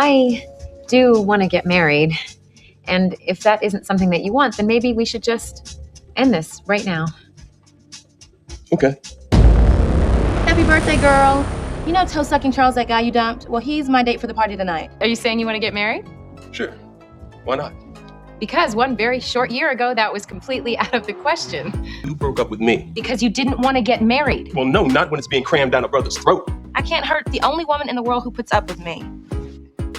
I do want to get married. And if that isn't something that you want, then maybe we should just end this right now. Okay. Happy birthday, girl. You know toe-sucking Charles, that guy you dumped? Well, he's my date for the party tonight. Are you saying you want to get married? Sure. Why not? Because one very short year ago, that was completely out of the question. You broke up with me. Because you didn't want to get married. Well, no, not when it's being crammed down a brother's throat. I can't hurt the only woman in the world who puts up with me.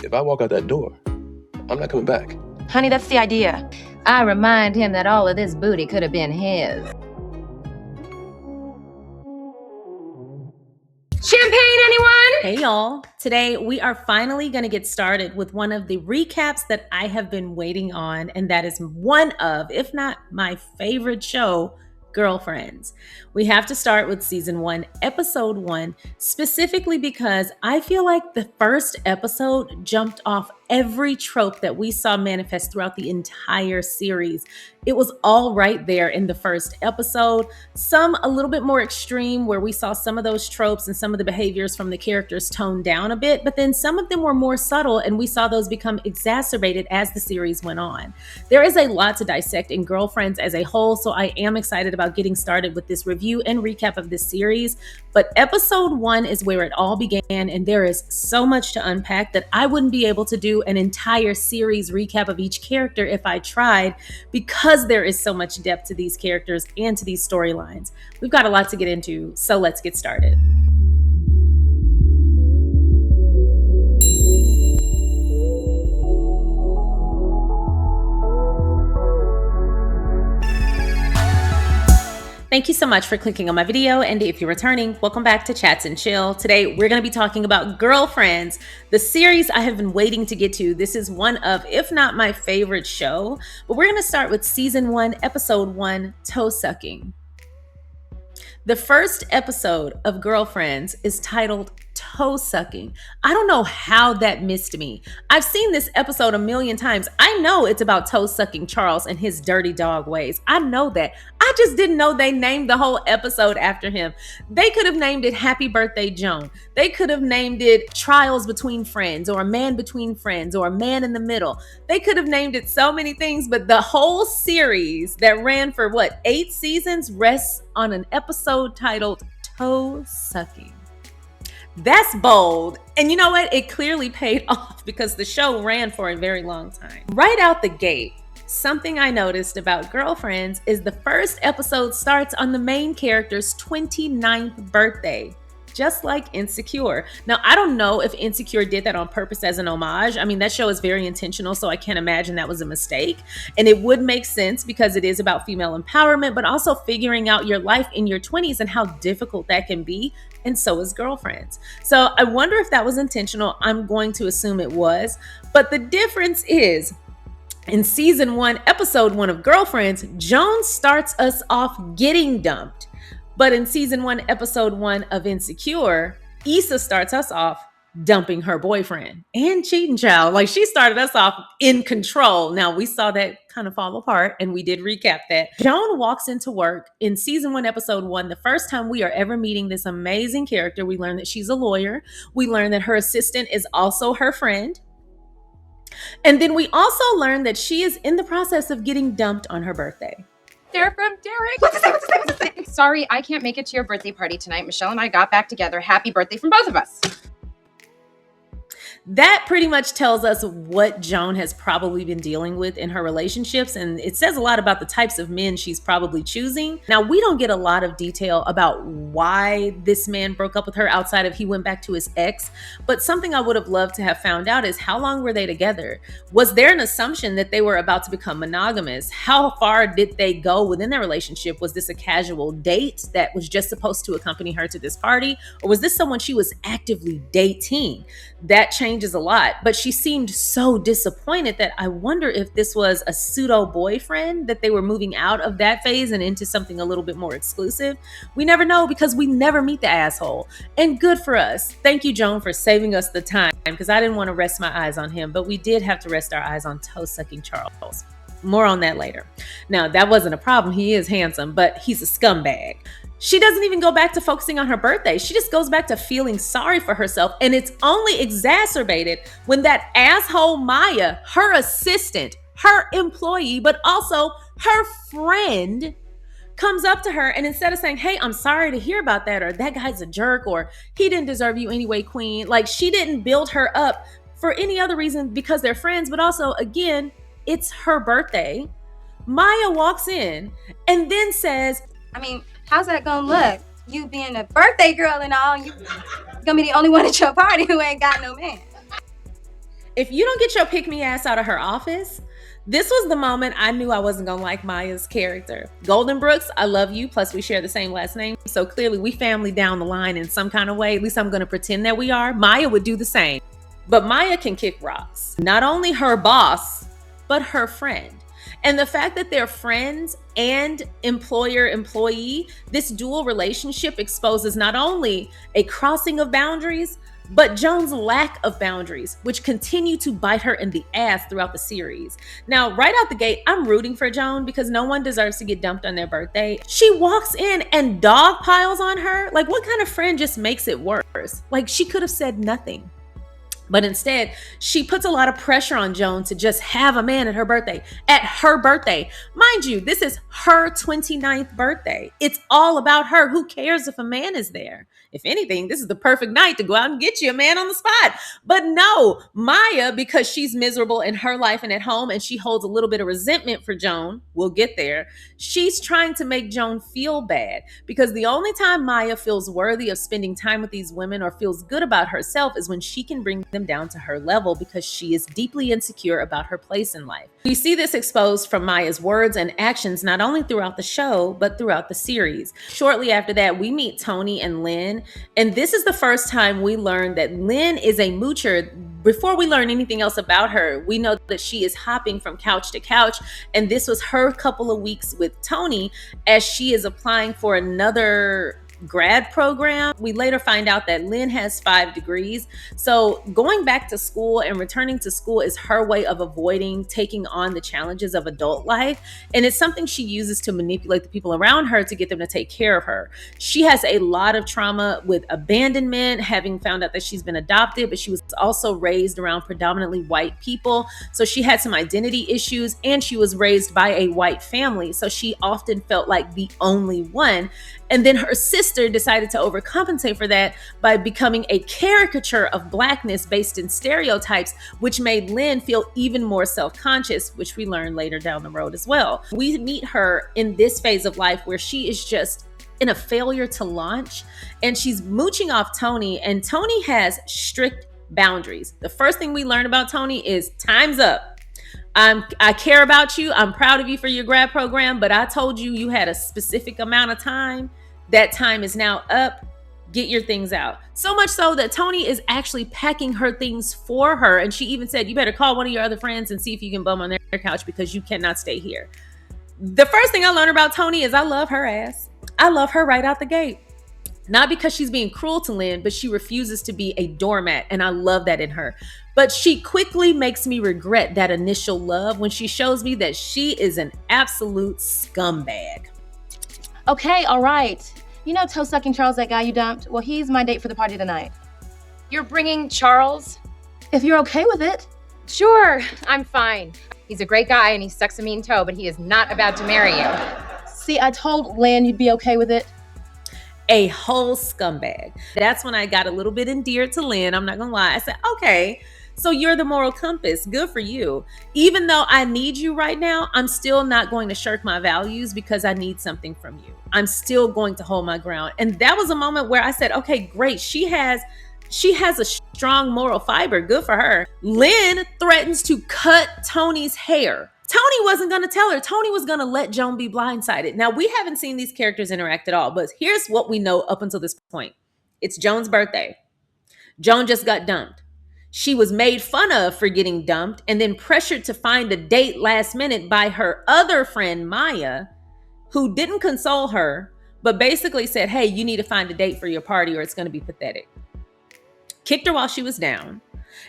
If I walk out that door, I'm not coming back. Honey, that's the idea. I remind him that all of this booty could have been his. Champagne, anyone? Hey y'all, today we are finally going to get started with one of the recaps that I have been waiting on, and that is one of, if not my favorite show, Girlfriends. We have to start with season 1, episode 1, specifically because I feel like the first episode jumped off every trope that we saw manifest throughout the entire series. It was all right there in the first episode. Some a little bit more extreme, where we saw some of those tropes and some of the behaviors from the characters toned down a bit, but then some of them were more subtle, and we saw those become exacerbated as the series went on. There is a lot to dissect in Girlfriends as a whole, so I am excited about getting started with this review and recap of this series. But episode 1 is where it all began, and there is so much to unpack that I wouldn't be able to do an entire series recap of each character if I tried, because there is so much depth to these characters and to these storylines. We've got a lot to get into, so let's get started. Thank you so much for clicking on my video, and if you're returning, welcome back to Chats and Chill. Today, we're going to be talking about Girlfriends, the series I have been waiting to get to. This is one of, if not my favorite show, but we're going to start with season 1, episode 1, Toe Sucking. The first episode of Girlfriends is titled Toe Sucking. I don't know how that missed me. I've seen this episode a million times. I know it's about toe sucking Charles and his dirty dog ways. I know that. I just didn't know they named the whole episode after him. They could have named it Happy Birthday, Joan. They could have named it Trials Between Friends, or A Man Between Friends, or A Man in the Middle. They could have named it so many things, but the whole series that ran for 8 seasons rests on an episode titled Toe Sucking. That's bold. And you know what? It clearly paid off because the show ran for a very long time. Right out the gate, something I noticed about Girlfriends is the first episode starts on the main character's 29th birthday, just like Insecure. Now, I don't know if Insecure did that on purpose as an homage. I mean, that show is very intentional, so I can't imagine that was a mistake. And it would make sense because it is about female empowerment, but also figuring out your life in your 20s and how difficult that can be. And so is Girlfriends. So I wonder if that was intentional. I'm going to assume it was. But the difference is, in season 1, episode 1 of Girlfriends, Joan starts us off getting dumped. But in season 1, episode 1 of Insecure, Issa starts us off dumping her boyfriend and cheating child. Like, she started us off in control. Now, we saw that kind of fall apart, and we did recap that. Joan walks into work in season 1, episode 1. The first time we are ever meeting this amazing character, we learn that she's a lawyer. We learn that her assistant is also her friend. And then we also learn that she is in the process of getting dumped on her birthday. They're from Derek. What's this say? Sorry, I can't make it to your birthday party tonight. Michelle and I got back together. Happy birthday from both of us. That pretty much tells us what Joan has probably been dealing with in her relationships, and it says a lot about the types of men she's probably choosing. Now, we don't get a lot of detail about why this man broke up with her outside of he went back to his ex, but something I would have loved to have found out is, how long were they together? Was there an assumption that they were about to become monogamous? How far did they go within their relationship? Was this a casual date that was just supposed to accompany her to this party? Or was this someone she was actively dating? That changes a lot, but she seemed so disappointed that I wonder if this was a pseudo boyfriend, that they were moving out of that phase and into something a little bit more exclusive. We never know because we never meet the asshole. And good for us. Thank you, Joan, for saving us the time, because I didn't want to rest my eyes on him, but we did have to rest our eyes on toe-sucking Charles. More on that later. Now, that wasn't a problem. He is handsome, but he's a scumbag. She doesn't even go back to focusing on her birthday. She just goes back to feeling sorry for herself. And it's only exacerbated when that asshole Maya, her assistant, her employee, but also her friend, comes up to her, and instead of saying, hey, I'm sorry to hear about that, or that guy's a jerk, or he didn't deserve you anyway, queen. Like, she didn't build her up for any other reason because they're friends, but also, again, it's her birthday. Maya walks in and then says, I mean, how's that gonna look? You being a birthday girl and all, you gonna be the only one at your party who ain't got no man. if you don't get your pick-me ass out of her office, this was the moment I knew I wasn't gonna like Maya's character. Golden Brooks, I love you. Plus, we share the same last name. So clearly, we family down the line in some kind of way. At least I'm gonna pretend that we are. Maya would do the same. But Maya can kick rocks. Not only her boss, but her friend. And the fact that they're friends and employer-employee, this dual relationship exposes not only a crossing of boundaries, but Joan's lack of boundaries, which continue to bite her in the ass throughout the series. Now, right out the gate, I'm rooting for Joan because no one deserves to get dumped on their birthday. She walks in and dog piles on her. Like, what kind of friend just makes it worse? Like, she could have said nothing. But instead, she puts a lot of pressure on Joan to just have a man at her birthday. At her birthday. Mind you, this is her 29th birthday. It's all about her. Who cares if a man is there? If anything, this is the perfect night to go out and get you a man on the spot. But no, Maya, because she's miserable in her life and at home, and she holds a little bit of resentment for Joan, we'll get there, she's trying to make Joan feel bad. Because the only time Maya feels worthy of spending time with these women or feels good about herself is when she can bring them down to her level because she is deeply insecure about her place in life. We see this exposed from Maya's words and actions not only throughout the show, but throughout the series. Shortly after that, we meet Toni and Lynn, and this is the first time we learn that Lynn is a moocher. Before we learn anything else about her, we know that she is hopping from couch to couch, and this was her couple of weeks with Toni as she is applying for another grad program. We later find out that Lynn has 5 degrees. So going back to school and returning to school is her way of avoiding taking on the challenges of adult life. And it's something she uses to manipulate the people around her to get them to take care of her. She has a lot of trauma with abandonment, having found out that she's been adopted, but she was also raised around predominantly white people. So she had some identity issues, and she was raised by a white family. So she often felt like the only one. And then her sister decided to overcompensate for that by becoming a caricature of Blackness based in stereotypes, which made Lynn feel even more self-conscious, which we learn later down the road as well. We meet her in this phase of life where she is just in a failure to launch, and she's mooching off Toni, and Toni has strict boundaries. The first thing we learn about Toni is time's up. I care about you. I'm proud of you for your grad program, but I told you you had a specific amount of time. That time is now up. Get your things out. So much so that Toni is actually packing her things for her. And she even said, you better call one of your other friends and see if you can bum on their couch because you cannot stay here. The first thing I learned about Toni is I love her ass. I love her right out the gate. Not because she's being cruel to Lynn, but she refuses to be a doormat, and I love that in her. But she quickly makes me regret that initial love when she shows me that she is an absolute scumbag. Okay, all right. You know toe-sucking Charles, that guy you dumped? Well, he's my date for the party tonight. You're bringing Charles? If you're okay with it. Sure, I'm fine. He's a great guy and he sucks a mean toe, but he is not about to marry you. See, I told Lynn you'd be okay with it. A whole scumbag. That's when I got a little bit endeared to Lynn. I'm not gonna lie. I said, okay, so you're the moral compass. Good for you. Even though I need you right now, I'm still not going to shirk my values because I need something from you. I'm still going to hold my ground. And that was a moment where I said, okay, great. She has a strong moral fiber. Good for her. Lynn threatens to cut Toni's hair. Toni wasn't going to tell her. Toni was going to let Joan be blindsided. Now, we haven't seen these characters interact at all, but here's what we know up until this point. It's Joan's birthday. Joan just got dumped. She was made fun of for getting dumped and then pressured to find a date last minute by her other friend, Maya, who didn't console her, but basically said, hey, you need to find a date for your party or it's going to be pathetic. Kicked her while she was down.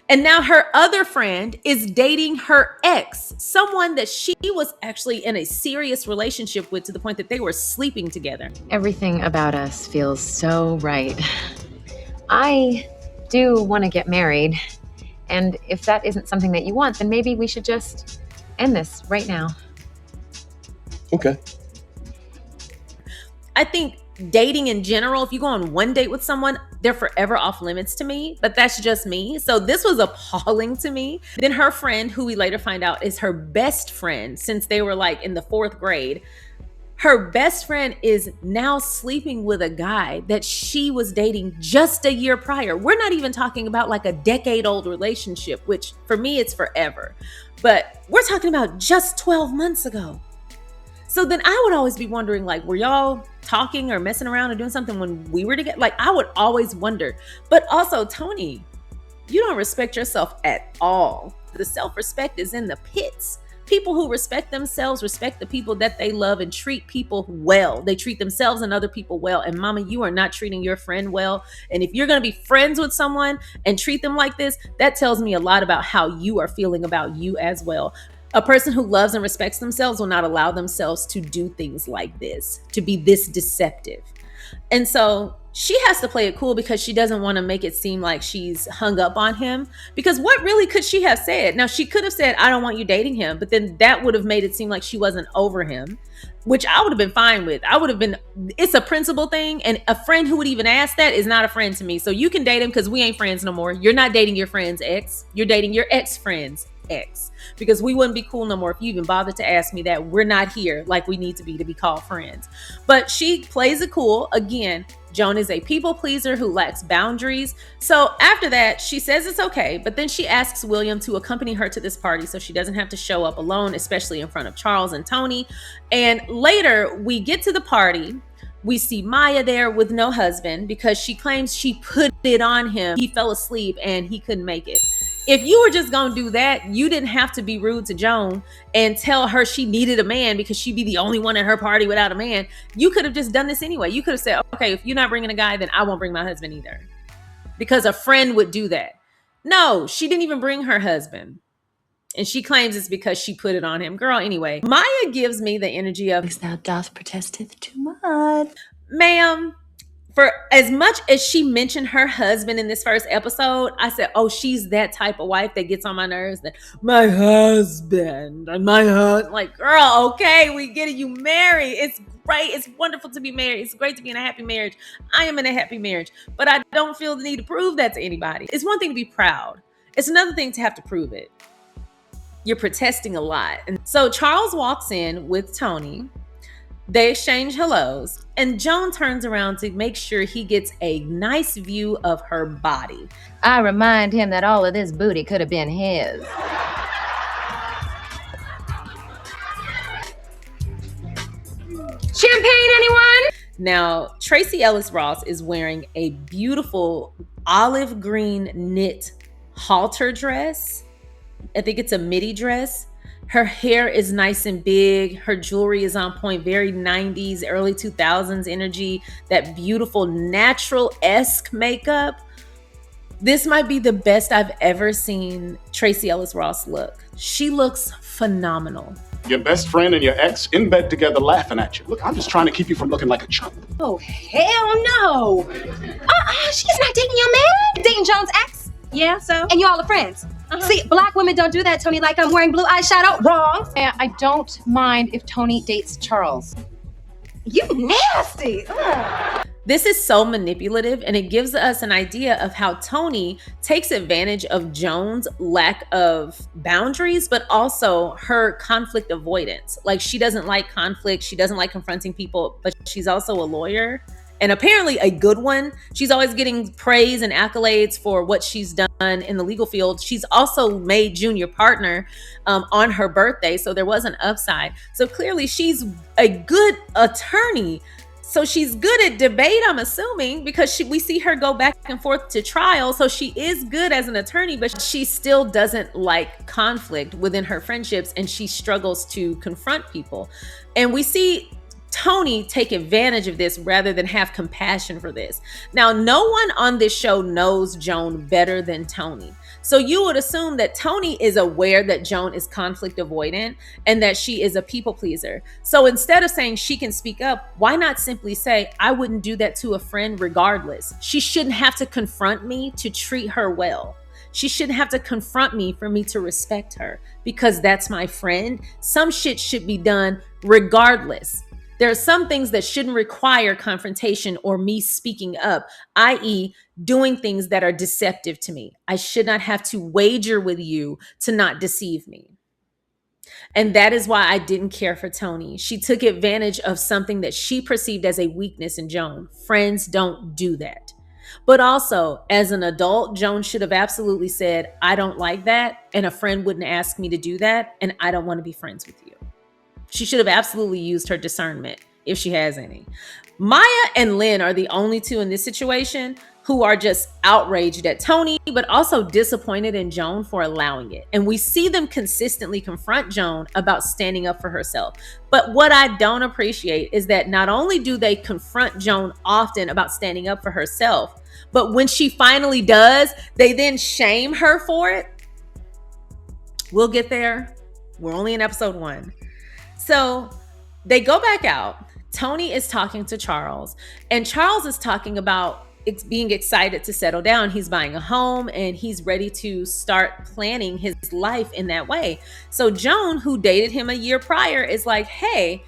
And now her other friend is dating her ex, someone that she was actually in a serious relationship with to the point that they were sleeping together. Everything about us feels so right. I do want to get married. And if that isn't something that you want, then maybe we should just end this right now. Okay. I think dating in general, if you go on one date with someone, they're forever off limits to me, but that's just me. So this was appalling to me. Then her friend, who we later find out is her best friend since they were like in the 4th grade, her best friend is now sleeping with a guy that she was dating just a year prior. We're not even talking about like a decade-old relationship, which for me, it's forever. But we're talking about just 12 months ago. So then I would always be wondering, like, were y'all talking or messing around or doing something when we were together? Like, I would always wonder. But also, Toni, you don't respect yourself at all. The self-respect is in the pits. People who respect themselves respect the people that they love and treat people well. They treat themselves and other people well. And mama, you are not treating your friend well. And if you're going to be friends with someone and treat them like this, that tells me a lot about how you are feeling about you as well. A person who loves and respects themselves will not allow themselves to do things like this, to be this deceptive. And so she has to play it cool because she doesn't want to make it seem like she's hung up on him. Because what really could she have said? Now, she could have said, I don't want you dating him. But then that would have made it seem like she wasn't over him, which I would have been fine with. I would have been, it's a principle thing. And a friend who would even ask that is not a friend to me. So you can date him because we ain't friends no more. You're not dating your friend's ex. You're dating your ex-friend's ex, because we wouldn't be cool no more if you even bothered to ask me that. We're not here like we need to be called friends. But she plays it cool. Again, Joan is a people pleaser who lacks boundaries. So after that, she says it's okay, but then she asks William to accompany her to this party so she doesn't have to show up alone, especially in front of Charles and Toni. And later we get to the party. We see Maya there with no husband because she claims she put it on him. He fell asleep and he couldn't make it. If you were just going to do that, you didn't have to be rude to Joan and tell her she needed a man because she'd be the only one at her party without a man. You could have just done this anyway. You could have said, okay, if you're not bringing a guy, then I won't bring my husband either. Because a friend would do that. No, she didn't even bring her husband. And she claims it's because she put it on him. Girl, anyway, Maya gives me the energy of, thou doth protesteth too much. Ma'am, for as much as she mentioned her husband in this first episode, I said, oh, she's that type of wife that gets on my nerves. That my husband and my husband, like, girl, okay, we get it. You married. It's great. It's wonderful to be married. It's great to be in a happy marriage. I am in a happy marriage, but I don't feel the need to prove that to anybody. It's one thing to be proud. It's another thing to have to prove it. You're protesting a lot. And so Charles walks in with Toni. They exchange hellos, and Joan turns around to make sure he gets a nice view of her body. I remind him that all of this booty could have been his. Champagne, anyone? Now, Tracee Ellis Ross is wearing a beautiful olive green knit halter dress. I think it's a midi dress. Her hair is nice and big. Her jewelry is on point, very 90s, early 2000s energy, that beautiful natural-esque makeup. This might be the best I've ever seen Tracee Ellis Ross look. She looks phenomenal. Your best friend and your ex in bed together laughing at you. Look, I'm just trying to keep you from looking like a chump. Oh, hell no. She's not dating your man. Dating Joan's ex. Yeah, so? And you all are friends. See, black women don't do that, Toni, like I'm wearing blue eyeshadow. Wrong. I don't mind if Toni dates Charles. You nasty. Ugh. This is so manipulative, and it gives us an idea of how Toni takes advantage of Joan's lack of boundaries, but also her conflict avoidance. Like, she doesn't like conflict. She doesn't like confronting people, but she's also a lawyer. And apparently a good one. She's always getting praise and accolades for what she's done in the legal field. She's also made junior partner on her birthday. So there was an upside. So clearly she's a good attorney. So she's good at debate, I'm assuming, because we see her go back and forth to trial. So she is good as an attorney, but she still doesn't like conflict within her friendships, and she struggles to confront people. And we see Toni take advantage of this rather than have compassion for this. Now, no one on this show knows Joan better than Toni. So you would assume that Toni is aware that Joan is conflict avoidant and that she is a people pleaser. So instead of saying she can speak up, why not simply say, I wouldn't do that to a friend regardless. She shouldn't have to confront me to treat her well. She shouldn't have to confront me for me to respect her because that's my friend. Some shit should be done regardless. There are some things that shouldn't require confrontation or me speaking up, i.e., doing things that are deceptive to me. I should not have to wager with you to not deceive me. And that is why I didn't care for Toni. She took advantage of something that she perceived as a weakness in Joan. Friends don't do that. But also, as an adult, Joan should have absolutely said, I don't like that, and a friend wouldn't ask me to do that, and I don't want to be friends with you. She should have absolutely used her discernment, if she has any. Maya and Lynn are the only two in this situation who are just outraged at Toni, but also disappointed in Joan for allowing it. And we see them consistently confront Joan about standing up for herself. But what I don't appreciate is that not only do they confront Joan often about standing up for herself, but when she finally does, they then shame her for it. We'll get there. We're only in episode 1. So they go back out. Toni is talking to Charles, and Charles is talking about being excited to settle down. He's buying a home and he's ready to start planning his life in that way. So Joan, who dated him a year prior, is like, hey,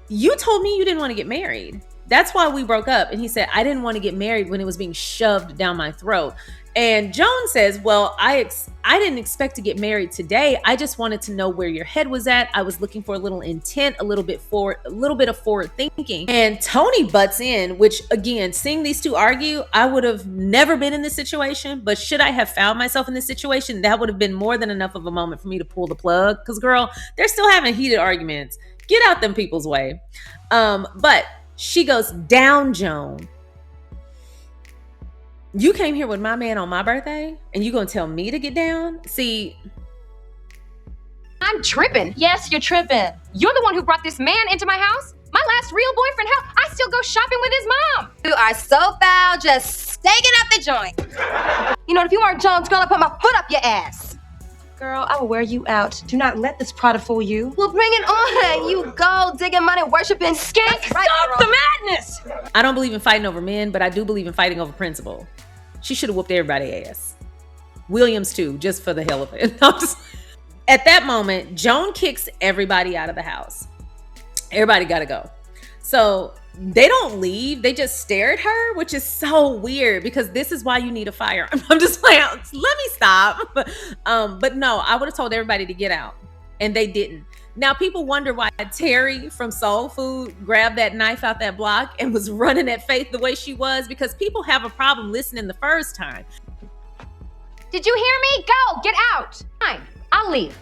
you told me you didn't want to get married. That's why we broke up. And he said, I didn't want to get married when it was being shoved down my throat. And Joan says, well, I didn't expect to get married today. I just wanted to know where your head was at. I was looking for a little intent, a little bit of forward thinking. And Toni butts in, which again, seeing these two argue, I would have never been in this situation. But should I have found myself in this situation, that would have been more than enough of a moment for me to pull the plug. Because girl, they're still having heated arguments. Get out them people's way. But she goes, down, Joan. You came here with my man on my birthday and you gonna tell me to get down? See, I'm tripping. Yes, you're tripping. You're the one who brought this man into my house. My last real boyfriend. Hell, I still go shopping with his mom. You are so foul, just staking up the joint. You know, if you weren't Joan's girl, I'd put my foot up your ass. Girl, I will wear you out. Do not let this Prada fool you. Well, bring it on. You gold digging, money worshiping skank. Right, Stop the madness! I don't believe in fighting over men, but I do believe in fighting over principle. She should have whooped everybody's ass. Williams too, just for the hell of it. At that moment, Joan kicks everybody out of the house. Everybody gotta go. So they don't leave. They just stare at her, which is so weird because this is why you need a firearm. I'm just like, let me stop. But no, I would have told everybody to get out, and they didn't. Now, people wonder why Terry from Soul Food grabbed that knife out that block and was running at Faith the way she was, because people have a problem listening the first time. Did you hear me? Go, get out. Fine, I'll leave.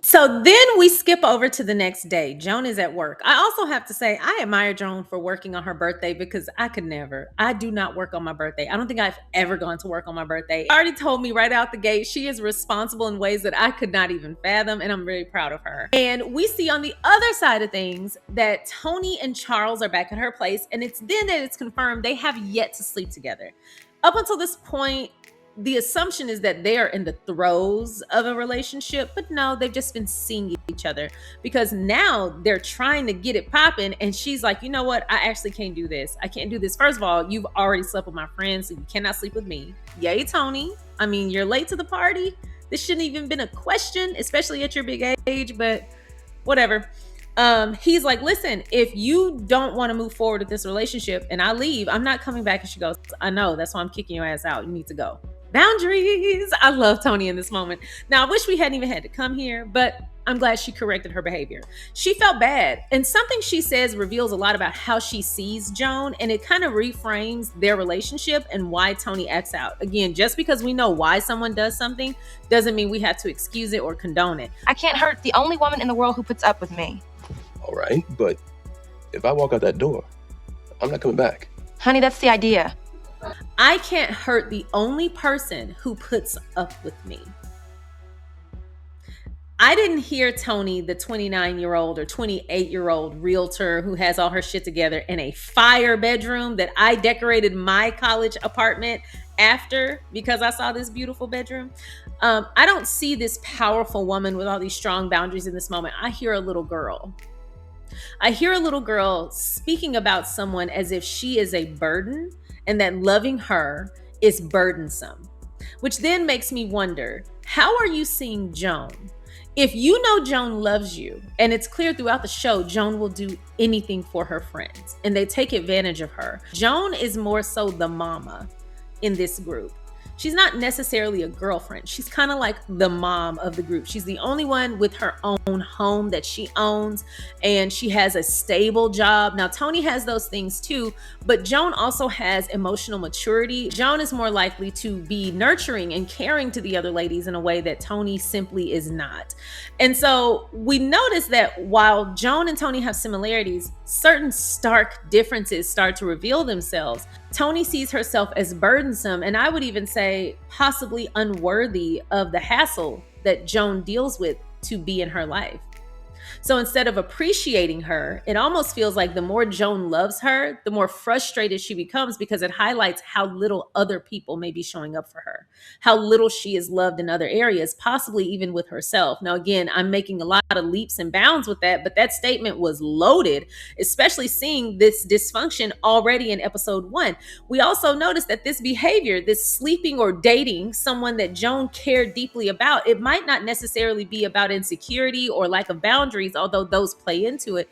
So then we skip over to the next day. Joan is at work. I also have to say, I admire Joan for working on her birthday because I could never. I do not work on my birthday. I don't think I've ever gone to work on my birthday. She already told me right out the gate, she is responsible in ways that I could not even fathom, and I'm very proud of her. And we see on the other side of things that Toni and Charles are back at her place, and it's then that it's confirmed they have yet to sleep together. Up until this point, the assumption is that they are in the throes of a relationship, but no, they've just been seeing each other because now they're trying to get it popping. And she's like, you know what? I actually can't do this. I can't do this. First of all, you've already slept with my friends, so you cannot sleep with me. Yay, Toni. I mean, you're late to the party. This shouldn't even been a question, especially at your big age, but whatever. He's like, listen, if you don't want to move forward with this relationship and I leave, I'm not coming back. And she goes, I know, that's why I'm kicking your ass out. You need to go. Boundaries. I love Toni in this moment. Now, I wish we hadn't even had to come here, but I'm glad she corrected her behavior. She felt bad, and something she says reveals a lot about how she sees Joan, and it kind of reframes their relationship and why Toni acts out. Again, just because we know why someone does something doesn't mean we have to excuse it or condone it. I can't hurt the only woman in the world who puts up with me. All right, but if I walk out that door, I'm not coming back. Honey, that's the idea. I can't hurt the only person who puts up with me. I didn't hear Toni, the 29-year-old or 28-year-old realtor who has all her shit together in a fire bedroom that I decorated my college apartment after because I saw this beautiful bedroom. I don't see this powerful woman with all these strong boundaries in this moment. I hear a little girl. I hear a little girl speaking about someone as if she is a burden and that loving her is burdensome, which then makes me wonder, how are you seeing Joan? If you know Joan loves you, and it's clear throughout the show, Joan will do anything for her friends, and they take advantage of her. Joan is more so the mama in this group. She's not necessarily a girlfriend. She's kind of like the mom of the group. She's the only one with her own home that she owns, and she has a stable job. Now, Toni has those things too, but Joan also has emotional maturity. Joan is more likely to be nurturing and caring to the other ladies in a way that Toni simply is not. And so we notice that while Joan and Toni have similarities, certain stark differences start to reveal themselves. Toni sees herself as burdensome, and I would even say possibly unworthy of the hassle that Joan deals with to be in her life. So instead of appreciating her, it almost feels like the more Joan loves her, the more frustrated she becomes because it highlights how little other people may be showing up for her, how little she is loved in other areas, possibly even with herself. Now, again, I'm making a lot of leaps and bounds with that, but that statement was loaded, especially seeing this dysfunction already in episode 1. We also noticed that this behavior, this sleeping or dating someone that Joan cared deeply about, it might not necessarily be about insecurity or lack of boundaries, although those play into it.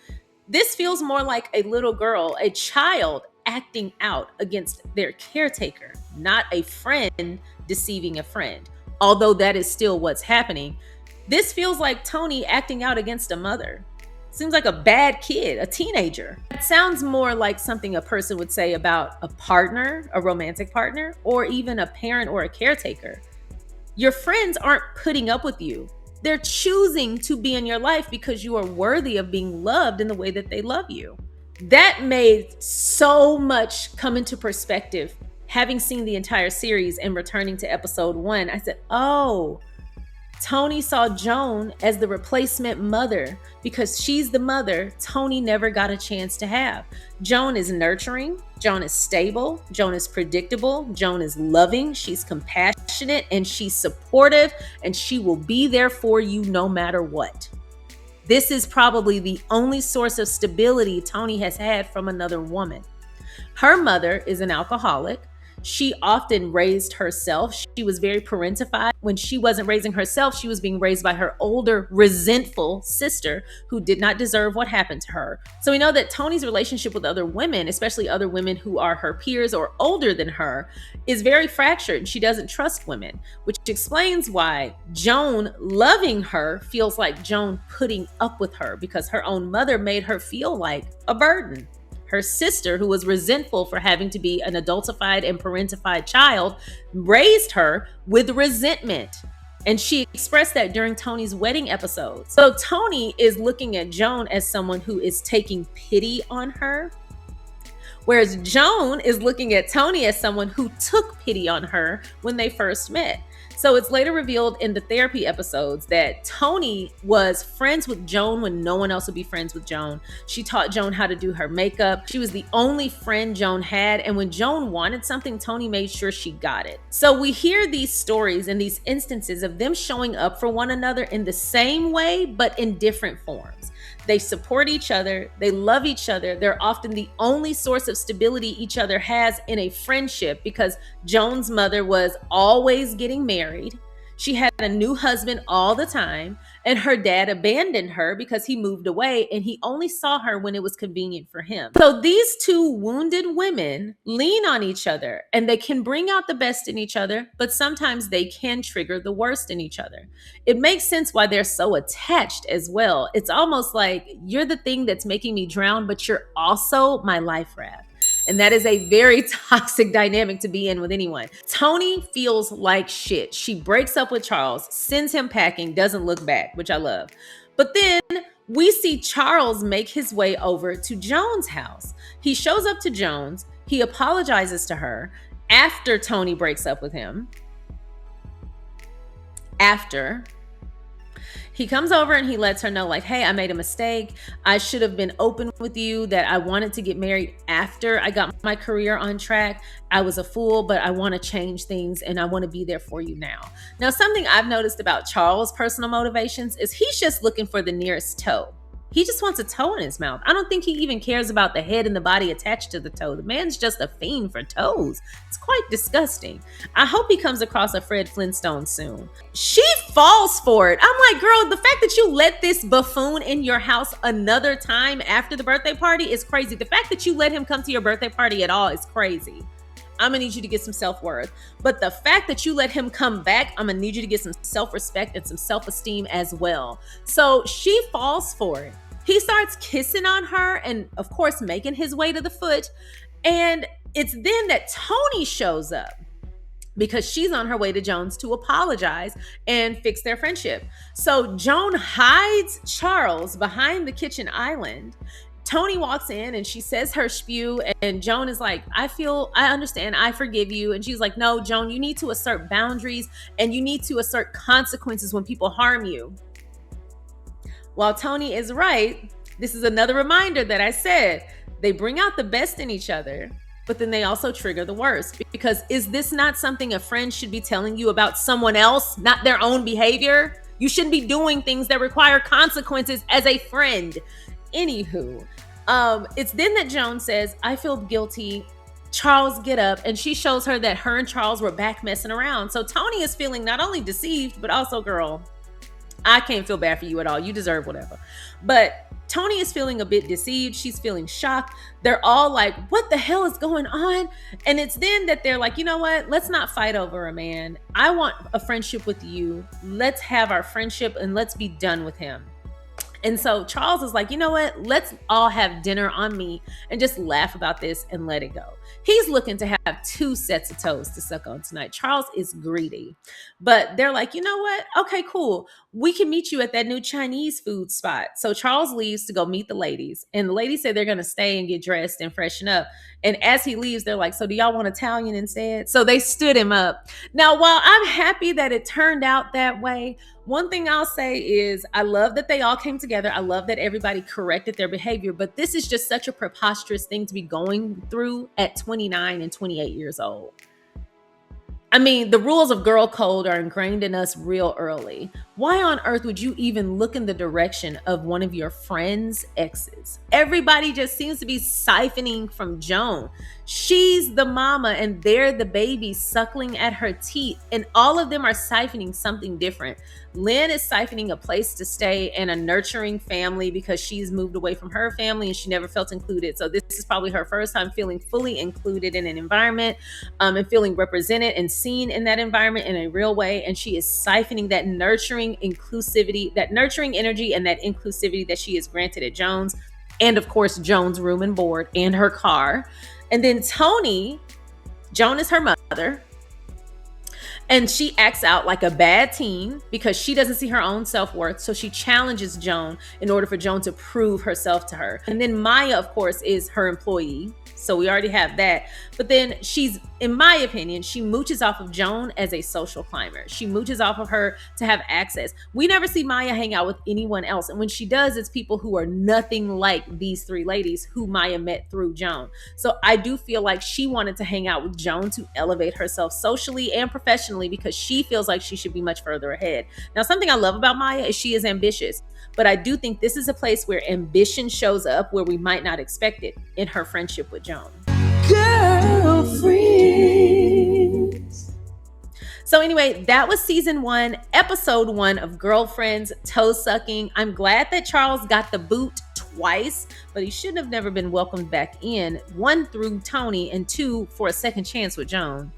This feels more like a little girl, a child acting out against their caretaker, not a friend deceiving a friend, although that is still what's happening. This feels like Toni acting out against a mother. Seems like a bad kid, a teenager. It sounds more like something a person would say about a partner, a romantic partner, or even a parent or a caretaker. Your friends aren't putting up with you. They're choosing to be in your life because you are worthy of being loved in the way that they love you. That made so much come into perspective. Having seen the entire series and returning to episode 1, I said, oh, Toni saw Joan as the replacement mother because she's the mother Toni never got a chance to have. Joan is nurturing, Joan is stable, Joan is predictable, Joan is loving, she's compassionate, and she's supportive, and she will be there for you no matter what. This is probably the only source of stability Toni has had from another woman. Her mother is an alcoholic. She often raised herself. She was very parentified. When she wasn't raising herself, she was being raised by her older, resentful sister who did not deserve what happened to her. So we know that Toni's relationship with other women, especially other women who are her peers or older than her, is very fractured. She doesn't trust women, which explains why Joan loving her feels like Joan putting up with her because her own mother made her feel like a burden. Her sister, who was resentful for having to be an adultified and parentified child, raised her with resentment. And she expressed that during Toni's wedding episode. So Toni is looking at Joan as someone who is taking pity on her, whereas Joan is looking at Toni as someone who took pity on her when they first met. So it's later revealed in the therapy episodes that Toni was friends with Joan when no one else would be friends with Joan. She taught Joan how to do her makeup. She was the only friend Joan had. And when Joan wanted something, Toni made sure she got it. So we hear these stories and these instances of them showing up for one another in the same way, but in different forms. They support each other. They love each other. They're often the only source of stability each other has in a friendship because Joan's mother was always getting married. She had a new husband all the time, and her dad abandoned her because he moved away and he only saw her when it was convenient for him. So these two wounded women lean on each other and they can bring out the best in each other, but sometimes they can trigger the worst in each other. It makes sense why they're so attached as well. It's almost like you're the thing that's making me drown, but you're also my life raft. And that is a very toxic dynamic to be in with anyone. Toni feels like shit. She breaks up with Charles, sends him packing, doesn't look back, which I love. But then we see Charles make his way over to Joan's house. He shows up to Joan's. He apologizes to her after Toni breaks up with him. He comes over and he lets her know, like, hey, I made a mistake. I should have been open with you that I wanted to get married after I got my career on track. I was a fool, but I want to change things and I want to be there for you now. Now, something I've noticed about Charles' personal motivations is he's just looking for the nearest toe. He just wants a toe in his mouth. I don't think he even cares about the head and the body attached to the toe. The man's just a fiend for toes. It's quite disgusting. I hope he comes across a Fred Flintstone soon. She falls for it. I'm like, girl, the fact that you let this buffoon in your house another time after the birthday party is crazy. The fact that you let him come to your birthday party at all is crazy. I'm gonna need you to get some self-worth. But the fact that you let him come back, I'm gonna need you to get some self-respect and some self-esteem as well. So she falls for it. He starts kissing on her and, of course, making his way to the foot. And it's then that Toni shows up because she's on her way to Joan's to apologize and fix their friendship. So Joan hides Charles behind the kitchen island. Toni walks in and she says her spew, and Joan is like, I understand, I forgive you. And she's like, no, Joan, you need to assert boundaries and you need to assert consequences when people harm you. While Toni is right, this is another reminder that I said, they bring out the best in each other, but then they also trigger the worst. Because is this not something a friend should be telling you about someone else, not their own behavior? You shouldn't be doing things that require consequences as a friend. Anywho, it's then that Joan says, I feel guilty. Charles, get up. And she shows her that her and Charles were back messing around. So Toni is feeling not only deceived, but also, girl, I can't feel bad for you at all. You deserve whatever. But Toni is feeling a bit deceived. She's feeling shocked. They're all like, what the hell is going on? And it's then that they're like, you know what? Let's not fight over a man. I want a friendship with you. Let's have our friendship and let's be done with him. And so Charles is like, you know what? Let's all have dinner on me and just laugh about this and let it go. He's looking to have 2 sets of toes to suck on tonight. Charles is greedy. But they're like, you know what? Okay, cool. We can meet you at that new Chinese food spot. So Charles leaves to go meet the ladies. And the ladies say they're going to stay and get dressed and freshen up. And as he leaves, they're like, so do y'all want Italian instead? So they stood him up. Now, while I'm happy that it turned out that way, one thing I'll say is I love that they all came together. I love that everybody corrected their behavior, but this is just such a preposterous thing to be going through at 29 and 28 years old. I mean, the rules of girl code are ingrained in us real early. Why on earth would you even look in the direction of one of your friends' exes? Everybody just seems to be siphoning from Joan. She's the mama and they're the babies suckling at her teeth, and all of them are siphoning something different. Lynn is siphoning a place to stay and a nurturing family because she's moved away from her family and she never felt included. So this is probably her first time feeling fully included in an environment and feeling represented and seen in that environment in a real way. And she is siphoning that nurturing inclusivity, that nurturing energy and that inclusivity that she is granted at Joan's. And of course, Joan's room and board and her car. And then Toni, Joan is her mother. And she acts out like a bad teen because she doesn't see her own self-worth. So she challenges Joan in order for Joan to prove herself to her. And then Maya, of course, is her employee. So we already have that. But then she's, in my opinion, she mooches off of Joan as a social climber. She mooches off of her to have access. We never see Maya hang out with anyone else. And when she does, it's people who are nothing like these 3 ladies who Maya met through Joan. So I do feel like she wanted to hang out with Joan to elevate herself socially and professionally because she feels like she should be much further ahead. Now, something I love about Maya is she is ambitious. But I do think this is a place where ambition shows up where we might not expect it in her friendship with Joan. Girlfriends. So anyway, that was season 1, episode 1 of Girlfriends Toe Sucking. I'm glad that Charles got the boot twice, but he should have never been welcomed back in. 1 through Toni and 2 for a second chance with Joan.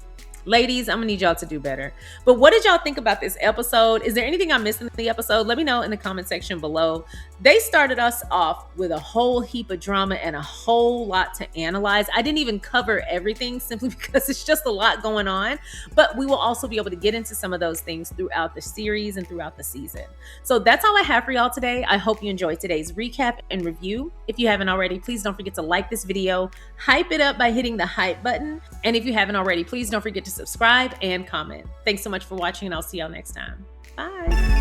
Ladies, I'm gonna need y'all to do better. But what did y'all think about this episode? Is there anything I missed in the episode? Let me know in the comment section below. They started us off with a whole heap of drama and a whole lot to analyze. I didn't even cover everything simply because it's just a lot going on. But we will also be able to get into some of those things throughout the series and throughout the season. So that's all I have for y'all today. I hope you enjoyed today's recap and review. If you haven't already, please don't forget to like this video, hype it up by hitting the hype button. And if you haven't already, please don't forget to subscribe and comment. Thanks so much for watching, and I'll see y'all next time. Bye.